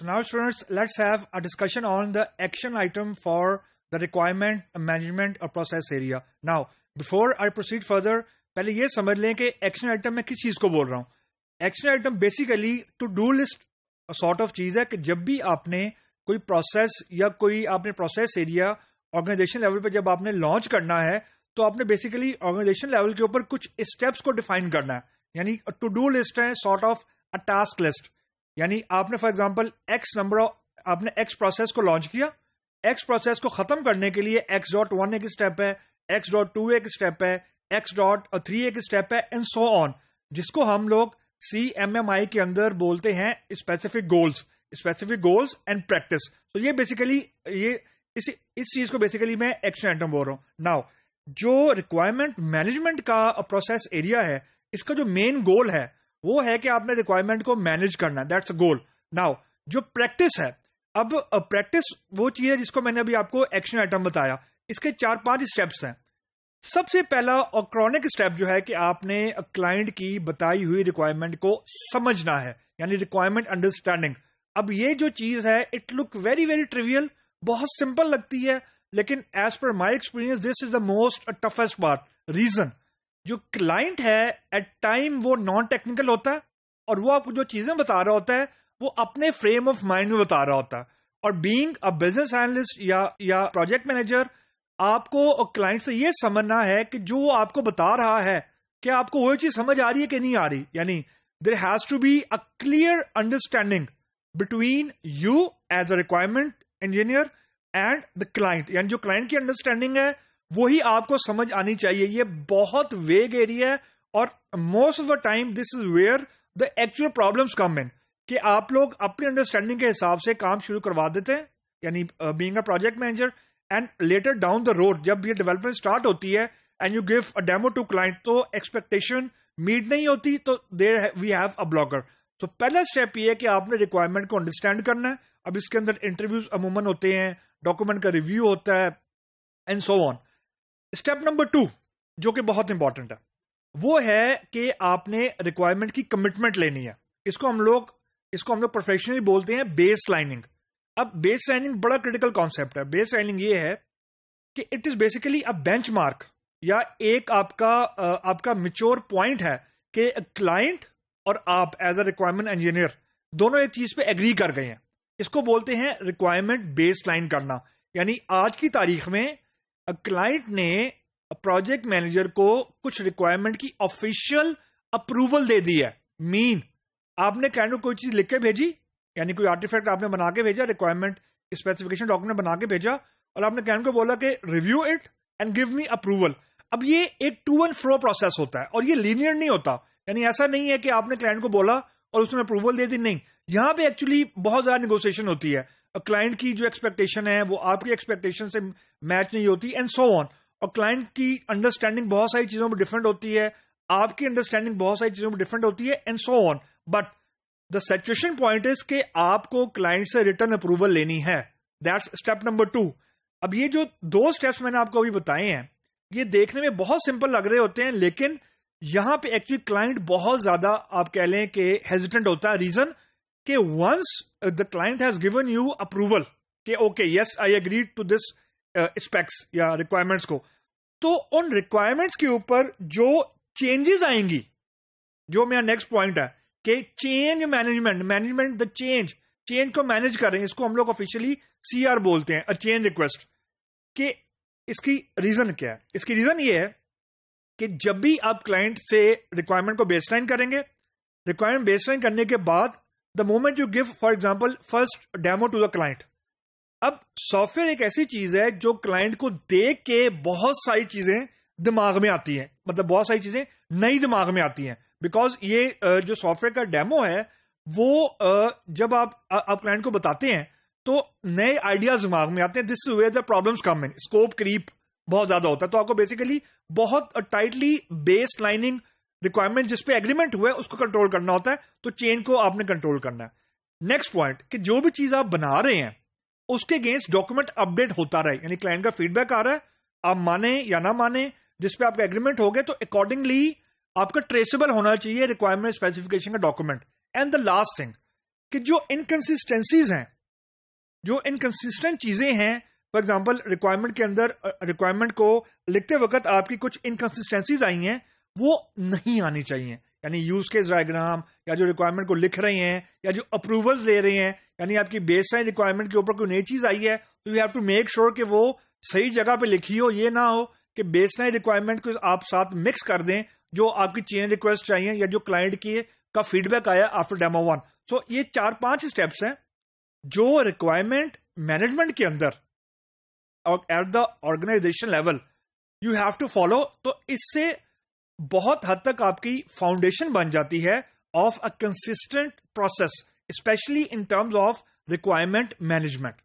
So now students, let's have a discussion on the action item for the requirement management or process area. Now, before I proceed further, पहले ये समझ लें कि action item मैं किस चीज को बोल रहा हूँ। Action item basically to do list sort of चीज है कि जब भी आपने कोई प्रोसेस या कोई आपने प्रोसेस एरिया ऑर्गेनाइजेशन लेवल पे जब आपने लॉन्च करना है तो आपने बेसिकली ऑर्गेनाइजेशन लेवल के ऊपर कुछ स्टेप्स को डिफाइन करना है, यानी टू डू लिस्ट है sort of a task list. यानी आपने फॉर एग्जांपल आपने एक्स प्रोसेस को लॉन्च किया, एक्स प्रोसेस को खत्म करने के लिए x.1 एक स्टेप है, x.2 एक स्टेप है, x.3 एक स्टेप है एंड सो ऑन, जिसको हम लोग CMMI के अंदर बोलते हैं स्पेसिफिक गोल्स एंड प्रैक्टिस। तो ये बेसिकली इस चीज को बेसिकली मैं एक्शन आइटम बोल रहा हूं। नाउ जो रिक्वायरमेंट मैनेजमेंट का प्रोसेस एरिया है, इसका जो मेन गोल है वो है कि आपने रिक्वायरमेंट को मैनेज करना है, दैट्स अ गोल। नाउ जो प्रैक्टिस है, अब प्रैक्टिस वो चीज है जिसको मैंने अभी आपको एक्शन आइटम बताया, इसके 4-5 स्टेप्स हैं। सबसे पहला और क्रॉनिक स्टेप जो है कि आपने क्लाइंट की बताई हुई रिक्वायरमेंट को समझना है, यानी रिक्वायरमेंट अंडरस्टैंडिंग। अब ये जो चीज है it look very very trivial, बहुत सिंपल लगती है, लेकिन as per my experience this is the most toughest part. Reason, जो क्लाइंट है एट टाइम वो नॉन टेक्निकल होता है और वो आपको जो चीजें बता रहा होता है वो अपने फ्रेम ऑफ माइंड में बता रहा होता है। और बीइंग अ बिजनेस एनालिस्ट या प्रोजेक्ट मैनेजर, आपको क्लाइंट से ये समझना है कि जो वो आपको बता रहा है क्या आपको वो चीज समझ आ रही है कि नहीं आ रही। यानी there has to be a clear understanding between you as a requirement engineer and the client, यानी जो क्लाइंट की अंडरस्टैंडिंग है वही आपको समझ आनी चाहिए। ये बहुत वेग एरिया है और most of the time this is where the actual problems come in, कि आप लोग अपनी अंडरस्टैंडिंग के हिसाब से काम शुरू करवा देते हैं, यानी being a project manager, and later down the road जब ये डेवलपमेंट स्टार्ट होती है and you give a demo to client, तो एक्सपेक्टेशन मीट नहीं होती, तो there we have a blocker. तो पहला स्टेप ये है कि आपने रिक्वायरमेंट को अंडरस्टैंड करना है। अब इसके अंदर इंटरव्यूज अमूमन होते हैं, डॉक्यूमेंट का रिव्यू होता है and so on. Step number 2 जो कि बहुत इंपॉर्टेंट है वो है कि आपने रिक्वायरमेंट की कमिटमेंट लेनी है। इसको हम लोग प्रोफेशनली बोलते हैं बेस लाइनिंग। अब बेस लाइनिंग बड़ा क्रिटिकल कॉन्सेप्ट है। बेस लाइनिंग ये है कि it is basically a benchmark या एक आपका मैच्योर पॉइंट है कि क्लाइंट और आप एज अ रिक्वायरमेंट इंजीनियर दोनों एक चीज पे एग्री कर गए हैं। इसको बोलते हैं रिक्वायरमेंट बेस लाइन करना। यानी आज की तारीख में क्लाइंट ने प्रोजेक्ट मैनेजर को कुछ रिक्वायरमेंट की ऑफिशियल अप्रूवल दे दी है। मीन आपने क्लाइंट को कोई चीज लिख के भेजी, यानी कोई आर्टिफैक्ट आपने बना के भेजा, रिक्वायरमेंट स्पेसिफिकेशन डॉक्यूमेंट बना के भेजा, और आपने क्लाइंट को बोला कि review it and give me approval. अब ये एक टू एंड फ्रो प्रोसेस होता है और ये लीनियर नहीं होता। यानी ऐसा नहीं है कि आपने क्लाइंट को बोला और उसने अप्रूवल दे दी, नहीं, यहां पे एक्चुअली बहुत ज्यादा निगोसिएशन होती है। क्लाइंट की जो एक्सपेक्टेशन है वो आपकी एक्सपेक्टेशन से मैच नहीं होती एंड सो ऑन। और क्लाइंट की अंडरस्टैंडिंग बहुत सारी चीजों में डिफरेंट होती है, आपकी अंडरस्टैंडिंग बहुत सारी चीजों में डिफरेंट होती है and so on. But the saturation point is कि आपको क्लाइंट से रिटर्न अप्रूवल लेनी है। That's step number 2। अब ये जो 2 स्टेप्स मैंने आपको अभी बताए हैं ये देखने में बहुत सिंपल लग रहे होते हैं, लेकिन यहां पे एक्चुअली क्लाइंट बहुत ज्यादा आप कह लें कि हेजिटेंट होता है। रीजन कि once the client has given you approval कि okay yes I agree to this specs या रिक्वायरमेंट्स को, तो उन रिक्वायरमेंट्स के ऊपर जो चेंजेस आएंगी, जो मेरा नेक्स्ट पॉइंट है कि चेंज मैनेजमेंट द चेंज को मैनेज कर रहे हैं, इसको हम लोग ऑफिशियली CR बोलते हैं, अ चेंज रिक्वेस्ट। कि इसकी रीजन क्या है? इसकी रीजन ये है कि जब भी आप क्लाइंट से रिक्वायरमेंट को बेसलाइन करेंगे, रिक्वायरमेंट बेसलाइन करने के बाद the moment you give for example first demo to the client, अब सॉफ्टवेयर एक ऐसी चीज है जो क्लाइंट को देख के बहुत सारी चीजें दिमाग में आती हैं, मतलब बहुत सारी चीजें नई दिमाग में आती हैं। बिकॉज ये जो सॉफ्टवेयर का डेमो है वो जब आप क्लाइंट को बताते हैं तो नए आइडियाज दिमाग में आते हैं। This is where the problems come in. Scope creep बहुत ज्यादा होता है, तो आपको बेसिकली बहुत टाइटली बेस लाइनिंग रिक्वायरमेंट जिस पे एग्रीमेंट हुआ है उसको कंट्रोल करना होता है, तो चेन को आपने कंट्रोल करना है। नेक्स्ट पॉइंट कि जो भी चीज आप बना रहे हैं उसके अगेंस्ट डॉक्यूमेंट अपडेट होता रहे, यानी क्लाइंट का फीडबैक आ रहा है, आप माने या ना माने, जिस पे आपका एग्रीमेंट हो गया तो अकॉर्डिंगली आपका ट्रेसेबल होना चाहिए रिक्वायरमेंट स्पेसिफिकेशन का document. And the last thing कि जो इनकंसिस्टेंसीज हैं, जो इनकंसिस्टेंट चीजें हैं, फॉर एग्जांपल रिक्वायरमेंट के अंदर रिक्वायरमेंट को लिखते वक्त आपकी कुछ इनकंसिस्टेंसीज आई हैं, वो नहीं आनी चाहिए। यानी यूज केस डायग्राम या जो रिक्वायरमेंट को लिख रहे हैं या जो अप्रूवल्स ले रहे हैं, यानी आपकी बेसलाइन रिक्वायरमेंट के ऊपर कोई नई चीज आई है तो you have to make sure कि वो सही जगह पे लिखी हो। ये ना हो कि बेसलाइन रिक्वायरमेंट को आप साथ मिक्स कर दें जो आपकी चेंज रिक्वेस्ट चाहिए या जो क्लाइंट की का फीडबैक आया आफ्टर डेमो 1। सो ये 4-5 स्टेप्स हैं जो रिक्वायरमेंट मैनेजमेंट के अंदर और at the organization level you have to follow. तो इससे बहुत हद तक आपकी फाउंडेशन बन जाती है of a consistent process, specially in terms of requirement management.